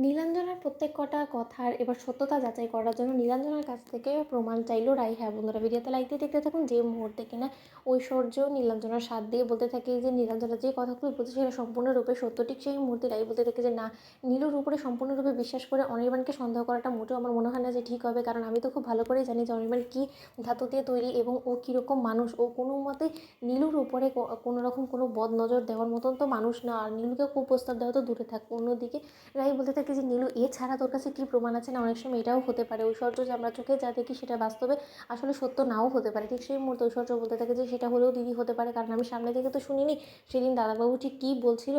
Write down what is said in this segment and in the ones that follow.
নীলাঞ্জনার প্রত্যেক কটা কথার এবার সত্যতা যাচাই করার জন্য নীলাঞ্জনার কাছ থেকে প্রমাণ চাইলো রাই। হ্যাঁ বন্ধুরা, ভিডিওতে লাইক দিয়ে দেখতে থাকুন। যে মুহূর্তে কিনা ঐশ্বর্য নীলাঞ্জনার সাথ দিয়ে বলতে থাকে যে নীলাঞ্জনা যে কথাগুলো বলছে সেটা সম্পূর্ণরূপে সত্য, ঠিক সেই মুহূর্তে রাই বলতে থাকে যে না, নীলুর উপরে সম্পূর্ণরূপে বিশ্বাস করে অনির্বাণকে সন্দেহ করাটা মোটেও আমার মনে হয় না যে ঠিক হবে। কারণ আমি তো খুব ভালো করেই জানি যে অনির্বাণ কী ধাতু দিয়ে তৈরি এবং ও কীরকম মানুষ। ও কোনো মতে নীলুর উপরে কোনো রকম কোনো বদ নজর দেওয়ার মতন তো মানুষ না। আর নীলুকে কুপ্রস্তাব দেওয়া তো দূরে থাক। অন্যদিকে রাই বলতে থাকে যে নীলু এছাড়া তোর কাছে কী প্রমাণ আছে না? অনেক সময় এটাও হতে পারে ঐশ্বর্য যে আমরা চোখে যা দেখি সেটা বাস্তবে আসলে সত্য নাও হতে পারে। ঠিক সেই মুহূর্তে ঐশ্বর্য বলতে থাকে যে সেটা হলেও দিদি হতে পারে, কারণ আমি সামনে থেকে তো শুনিনি সেদিন দাদাবাবু ঠিক কী বলছিল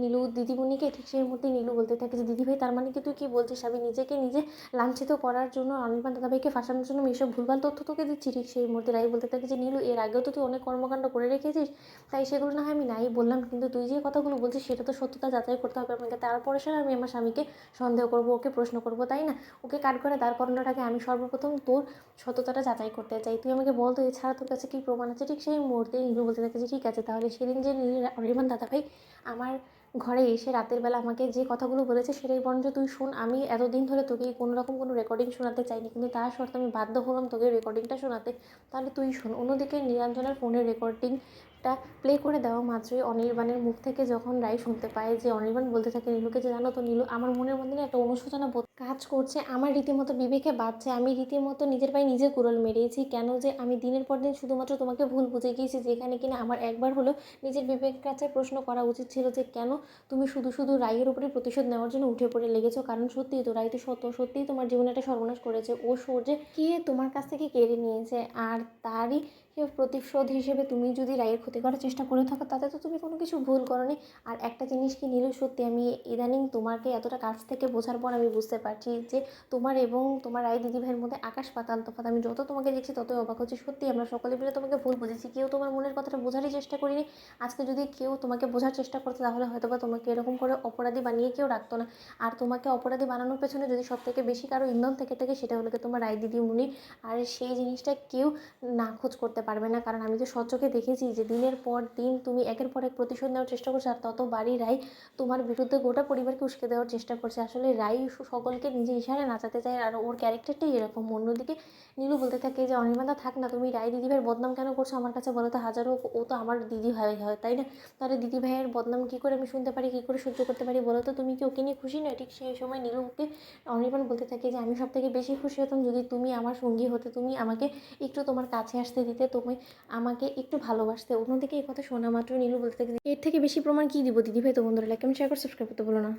নীলু দিদিমণিকে। ঠিক সেই মুহূর্তে নীলু বলতে থাকে যে দিদিভাই তার মানে কি তুই কী বলছিস? আমি নিজেকে নিজে লাঞ্ছিত করার জন্য অনির্বাণ দাদাভাইকে ফাঁসানোর জন্য আমি এসব ভুলভাল তথ্য তোকে দিচ্ছি। ঠিক সেই মুহূর্তে রাই বলতে থাকে যে নীলু এর আগেও তো তুই অনেক কর্মকাণ্ড করে রেখেছিস, তাই সেগুলো না হয় আমি নাই বললাম, কিন্তু তুই যে কথাগুলো বলছিস সেটা তো সত্যতা যাচাই করতে হবে আমাকে। তারপরে স্যার আমি আমার স্বামীকে সন্দেহ করব, ওকে প্রশ্ন করব, তাই না? ওকে কাঠগড়ায় দাঁড় করানোর আগে আমি সর্বপ্রথম তোর সততাটা যাচাই করতে চাই। তুই আমাকে বল তো এছাড়া তোর কাছে কী প্রমাণ আছে? ঠিক সেই মুহূর্তে নীলু বলতে থাকে যে ঠিক আছে, তাহলে সেদিন যে অনির্বাণ দাদাভাই আমার ঘরে এসে রাতের বেলা আমাকে যে কথাগুলো বলেছে সেটাই বরঞ্চ তুই শোন। আমি এতদিন ধরে তোকে কোনো রকম কোনো রেকর্ডিং শোনাতে চাইনি, কিন্তু তার সত্ত্বে আমি বাধ্য হলাম তোকে রেকর্ডিংটা শোনাতে। তাহলে তুই শোন। অন্যদিকে নীলাঞ্জনার ফোনের রেকর্ডিংটা প্লে করে দেওয়া মাত্রই অনির্বাণের মুখ থেকে যখন রাই শুনতে পায় যে অনির্বাণ বলতে থাকে নীলুকে যে জানো তো নীলু, আমার মনের মধ্যে না একটা অনুশোচনা বোধ কাজ করছে, আমার রীতিমতো বিবেকে বাধছে। আমি রীতিমতো নিজের পায়ে নিজে কুড়াল মেরেছি। কেন যে আমি দিনের পর দিন শুধুমাত্র তোমাকে ভুল বুঝে গিয়েছি, যেখানে কিনা আমার একবার হলেও নিজের বিবেকের কাছে প্রশ্ন করা উচিত ছিল যে কেন তুমি শুধু শুধু রাইয়ের উপরে প্রতিশোধ নেওয়ার জন্য উঠে পড়ে লেগেছো। কারণ সত্যিই তো রাই তো সত্যিই তোমার জীবনে একটা সর্বনাশ করেছে। ও সূর্যে কে তোমার কাছ থেকে কেড়ে নিয়েছে, আর তারই প্রতিশোধ হিসেবে তুমি যদি রাইয়ের ক্ষতি করার চেষ্টা করে থাকো তাতে তো তুমি কোনো কিছু ভুল করোনি। আর একটা জিনিস কি নীলু, সত্যি আমি ইদানিং তোমাকে এতটা কাছ থেকে বোঝার পর আমি বুঝতে পারছি যে তোমার এবং তোমার রাই দিদিভাইয়ের মধ্যে আকাশ পাতাল তফাৎ। আমি যত তোমাকে দেখছি ততই অবাক হচ্ছি। সত্যি আমরা সকলে মিলে তোমাকে ভুল বুঝেছি, কেউ তোমার মনের কথাটা বোঝারই চেষ্টা করিনি। আজকে যদি কেউ তোমাকে বোঝার চেষ্টা করতো তাহলে হয়তো বা তোমাকে এরকম করে অপরাধী বানিয়ে কেউ রাখতো না। আর তোমাকে অপরাধী বানানোর পেছনে যদি সবথেকে বেশি কারো ইন্ধন থেকে থাকে সেটা হলো কি তোমার রাই দিদিমণি। আর সেই জিনিসটা কেউ নাকচ করতে পারবে না, কারণ আমি তো সচোখে দেখেছি যে দিনের পর দিন তুমি একের পর এক প্রতিশোধ নেওয়ার চেষ্টা করছো, আর ততবারই রাই তোমার বিরুদ্ধে গোটা পরিবারকে উস্কে দেওয়ার চেষ্টা করছে। আসলে রাই সকলকে নিজের ইশারায় নাচাতে চায়, আর ওর ক্যারেক্টারটাই এরকম। অন্যদিকে নীলু বলতে থাকে যে অনির্বাণদা থাক না, তুমি রাই দিদিভাইয়ের বদনাম কেন করছো আমার কাছে বলো তো? হাজারো ও তো আমার দিদি ভাই হয়, তাই না? তাহলে দিদি ভাইয়ের বদনাম কী করে আমি শুনতে পারি, কী করে সহ্য করতে পারি বলো তো? তুমি কি ওকে নিয়ে খুশি নয়? ঠিক সেই সময় নীলুকে অনির্বাণ বলতে থাকে যে আমি সব থেকে বেশি খুশি হতাম যদি তুমি আমার সঙ্গী হতে, তুমি আমাকে একটু তোমার কাছে আসতে দিতে, তুমি আমাকে একটু ভালোবাসতে। অন্যদিকে এই কথা শোনা মাত্র নীলু বলতে থাকে এর থেকে বেশি প্রমাণ কী দিব দিদিভাই? তো বন্ধুরা লাইক কমেন্ট শেয়ার করে সাবস্ক্রাইব করতে বলো না।